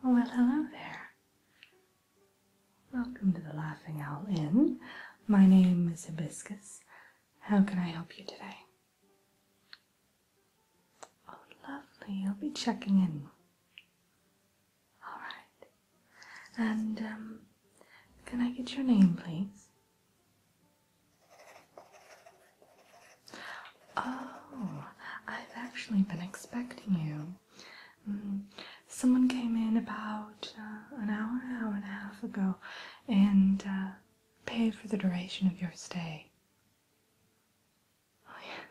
Oh, well, hello there. Welcome to the Laughing Owl Inn. My name is Hibiscus. How can I help you today? Oh, lovely. You'll be checking in. All right. And, can I get your name, please? Oh, I've actually been expecting you. Someone came in about an hour and a half ago and paid for the duration of your stay. Oh, yeah.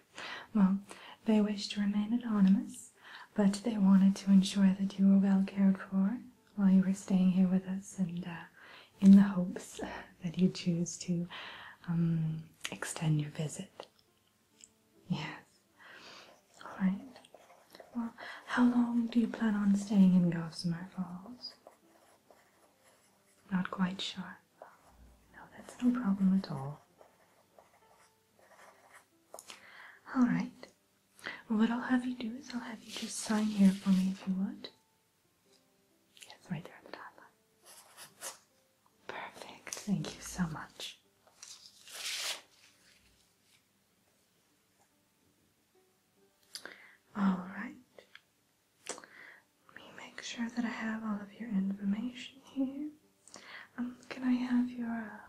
Well, they wish to remain anonymous, but they wanted to ensure that you were well cared for while you were staying here with us, and in the hopes that you choose to extend your visit. Yes. All right. Well, how long do you plan on staying in Gossamer Falls? Not quite sure. No, that's no problem at all. All right. Well, what I'll have you do is I'll have you just sign here for me if you would. Yes, right there at the top. Perfect. Thank you so much. All right. Let me make sure that I have all of your information here. Can I have your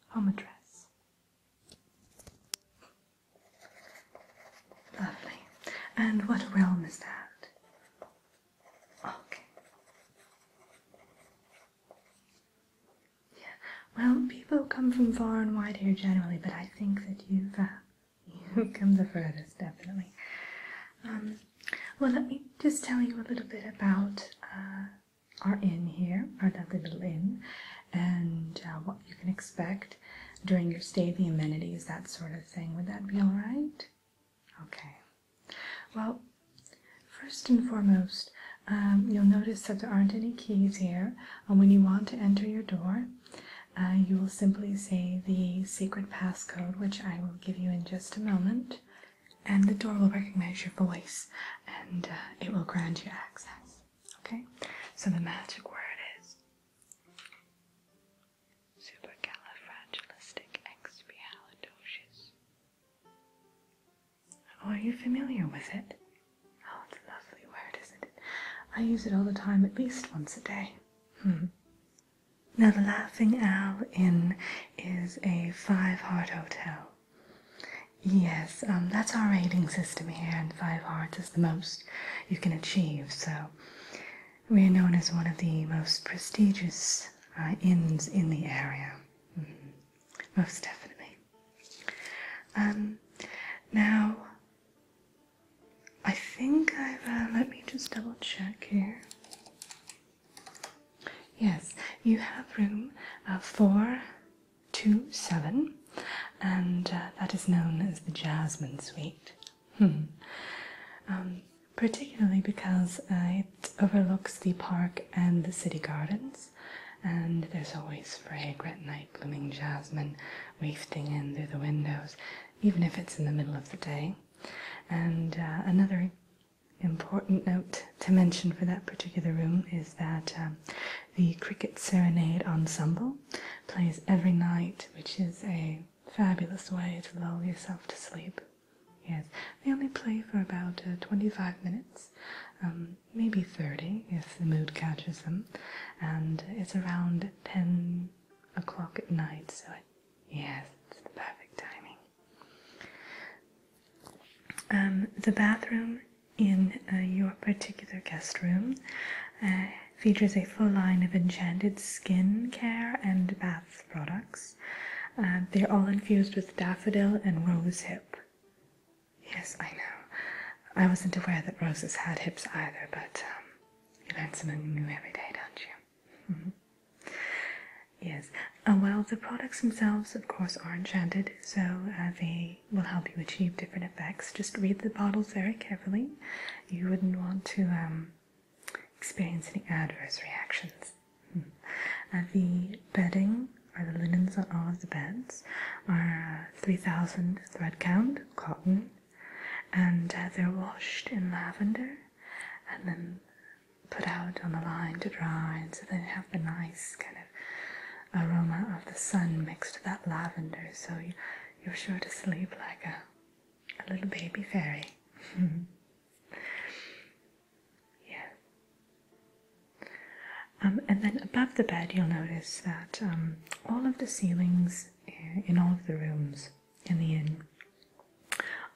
home address? Lovely. And what realm is that? Okay. Yeah. Well, people come from far and wide here generally, but I think that you've come the furthest, definitely. Well, let me just tell you a little bit about our inn here, our lovely little inn, and what you can expect during your stay, the amenities, that sort of thing. Would that be all right? Okay. Well, first and foremost, you'll notice that there aren't any keys here. When you want to enter your door, you will simply say the secret passcode, which I will give you in just a moment, and the door will recognize your voice, and it will grant you access. Okay? So the magic word is supercalifragilisticexpialidocious. Oh, are you familiar with it? Oh, it's a lovely word, isn't it? I use it all the time, at least once a day. Now, the Laughing Owl Inn is a 5-heart hotel. Yes, that's our rating system here, and 5 hearts is the most you can achieve, so we are known as one of the most prestigious inns in the area. Most definitely. Now, I think I've, let me just double check here. Yes, you have room 427, and that is known as the Jasmine Suite. Particularly because it overlooks the park and the city gardens, and there's always fragrant night-blooming jasmine wafting in through the windows, even if it's in the middle of the day. And another important note to mention for that particular room is that the Cricket Serenade Ensemble plays every night, which is a fabulous way to lull yourself to sleep. Yes, they only play for about 25 minutes, maybe 30 if the mood catches them, and it's around 10 o'clock at night, so yes, it's the perfect timing. The bathroom in your particular guest room features a full line of enchanted skin care and bath products. They're all infused with daffodil and rose hip. Yes, I know. I wasn't aware that roses had hips either, but you learn something new every day, don't you? Yes. Well, the products themselves, of course, are enchanted, so they will help you achieve different effects. Just read the bottles very carefully. You wouldn't want to experience any adverse reactions. The bedding, or the linens on all of the beds, are 3,000 thread count cotton, and they're washed in lavender and then put out on the line to dry, and so they have the nice kind of aroma of the sun mixed with that lavender, so you're sure to sleep like a little baby fairy. Yeah. And then above the bed, you'll notice that all of the ceilings in all of the rooms in the inn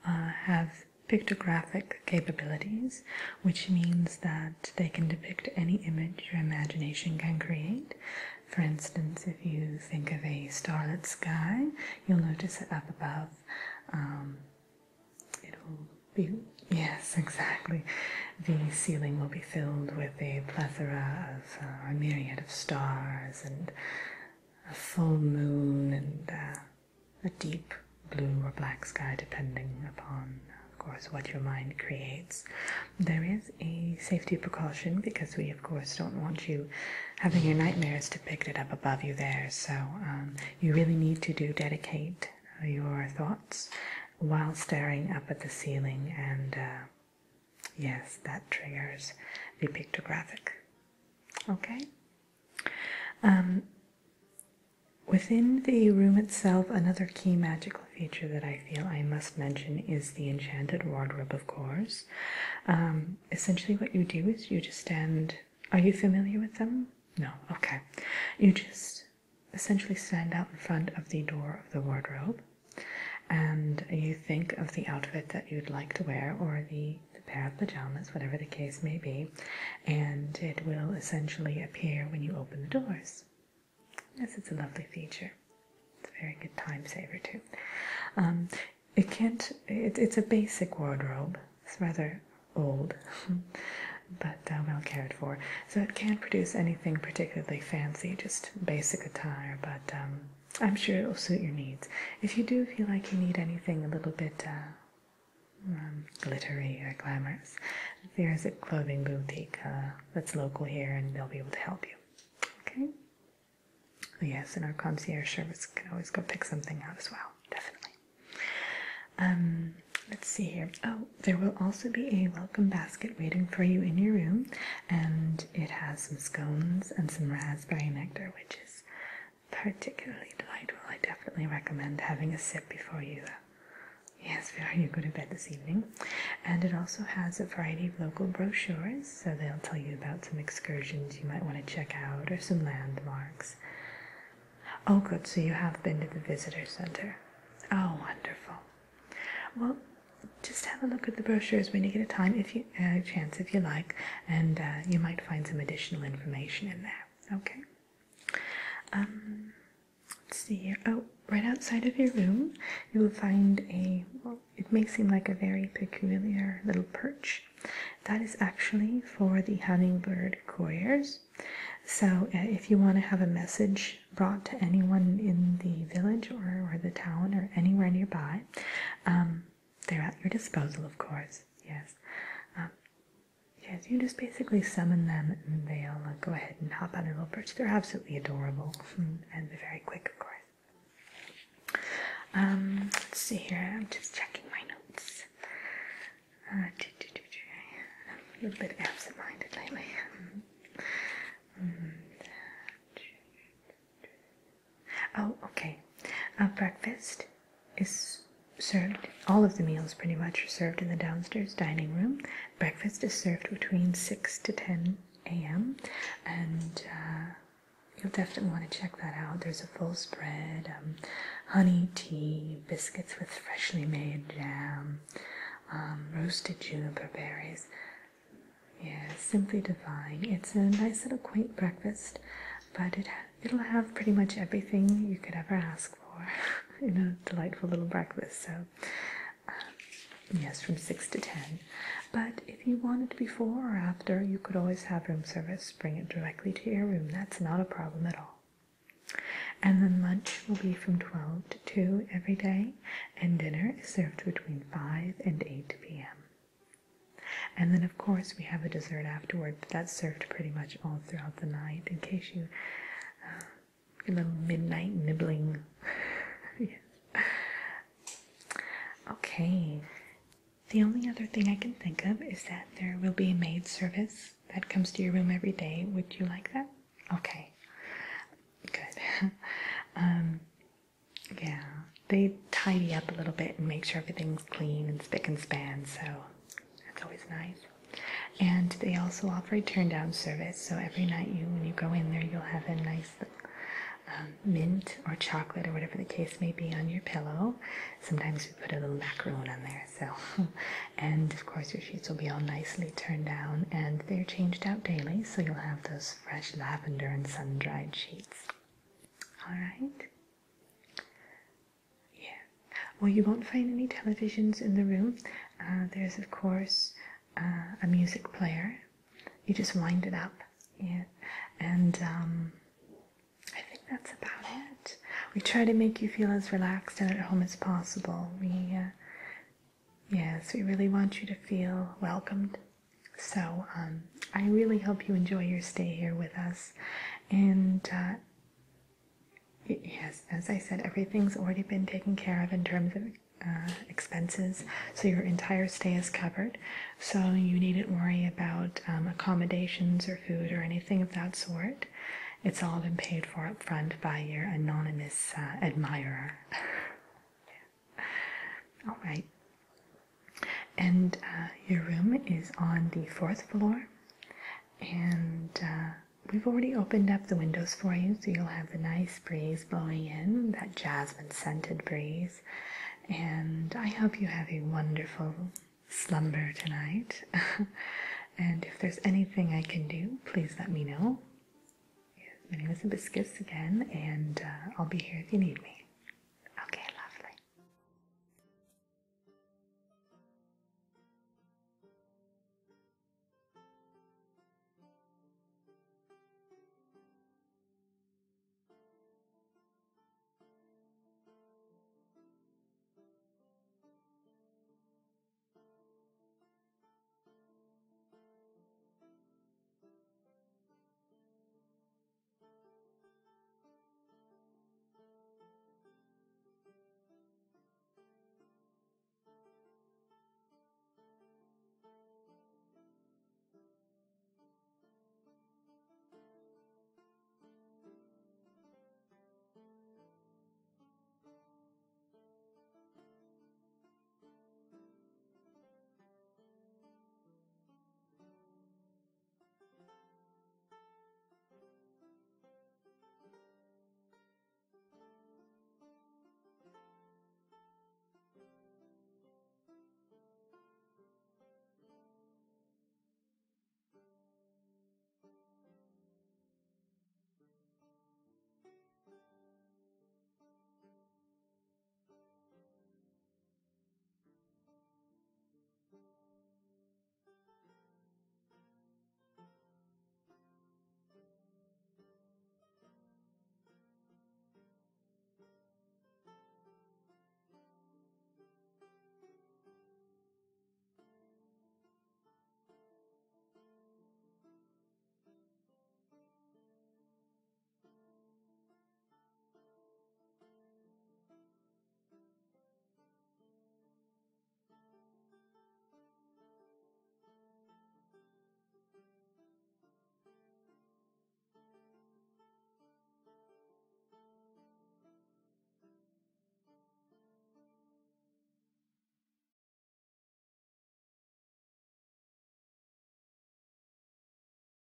have pictographic capabilities, which means that they can depict any image your imagination can create. For instance, if you think of a starlit sky, you'll notice that up above it'll be, yes, exactly, the ceiling will be filled with a plethora of a myriad of stars and a full moon and a deep blue or black sky, depending upon, of course, what your mind creates. There is a safety precaution because we, of course, don't want you having your nightmares depicted up above you there, so you really need to dedicate your thoughts while staring up at the ceiling, and yes, that triggers the pictographic. Okay? Within the room itself, another key magical feature that I feel I must mention is the enchanted wardrobe, of course. Essentially what you do is you just stand... Are you familiar with them? No? Okay. You just essentially stand out in front of the door of the wardrobe, and you think of the outfit that you'd like to wear, or the pair of pajamas, whatever the case may be, and it will essentially appear when you open the doors. Yes, it's a lovely feature. It's a very good time saver too. It's a basic wardrobe. It's rather old, but well cared for. So it can't produce anything particularly fancy, just basic attire, but I'm sure it will suit your needs. If you do feel like you need anything a little bit glittery or glamorous, there's a clothing boutique that's local here, and they'll be able to help you. Okay? Yes, and our concierge service can always go pick something out as well, definitely. Let's see here. Oh, there will also be a welcome basket waiting for you in your room, and it has some scones and some raspberry nectar, which is particularly delightful. I definitely recommend having a sip before you go to bed this evening. And it also has a variety of local brochures, so they'll tell you about some excursions you might want to check out, or some landmarks. Oh, good, so you have been to the visitor center. Oh, wonderful. Well, just have a look at the brochures when you get a chance, if you like, and you might find some additional information in there. Okay? Let's see here. Oh, right outside of your room, you will find it may seem like a very peculiar little perch. That is actually for the hummingbird couriers. So if you want to have a message brought to anyone in the village or the town or anywhere nearby, they're at your disposal, of course. Yes. Yes, you just basically summon them, and they'll go ahead and hop on a little perch. They're absolutely adorable, and they're very quick, of course. Let's see here. I'm just checking my notes. I'm a little bit absent-minded lately. Oh, okay. Breakfast is served, all of the meals pretty much are served in the downstairs dining room. Breakfast is served between 6 to 10 a.m. and you'll definitely want to check that out. There's a full spread, honey tea, biscuits with freshly made jam, roasted juniper berries. Yeah, simply divine. It's a nice little quaint breakfast, but it'll have pretty much everything you could ever ask for in a delightful little breakfast. So, yes, from 6 to 10. But if you wanted before or after, you could always have room service bring it directly to your room. That's not a problem at all. And then lunch will be from 12 to 2 every day, and dinner is served between 5 and 8 p.m. And then, of course, we have a dessert afterward, but that's served pretty much all throughout the night in case you a little midnight nibbling. Yes. Okay. The only other thing I can think of is that there will be a maid service that comes to your room every day. Would you like that? Okay, good. Yeah, they tidy up a little bit and make sure everything's clean and spick and span, so that's always nice. And they also offer a turn down service, so every night when you go in there, you'll have a nice mint or chocolate or whatever the case may be on your pillow. Sometimes we put a little macaroon on there, so. And of course your sheets will be all nicely turned down, and they're changed out daily, so you'll have those fresh lavender and sun-dried sheets. All right. Yeah. Well, you won't find any televisions in the room. There's of course a music player. You just wind it up. Yeah. And I think that's about it. We try to make you feel as relaxed and at home as possible. Yes, we really want you to feel welcomed. So I really hope you enjoy your stay here with us. And yes, as I said, everything's already been taken care of in terms of expenses, so your entire stay is covered. So you needn't worry about accommodations or food or anything of that sort. It's all been paid for up front by your anonymous admirer. All right. And your room is on the 4th floor, and we've already opened up the windows for you, so you'll have the nice breeze blowing in, that jasmine scented breeze. And I hope you have a wonderful slumber tonight. And if there's anything I can do, please let me know. My name is Hibiscus again, and I'll be here if you need me.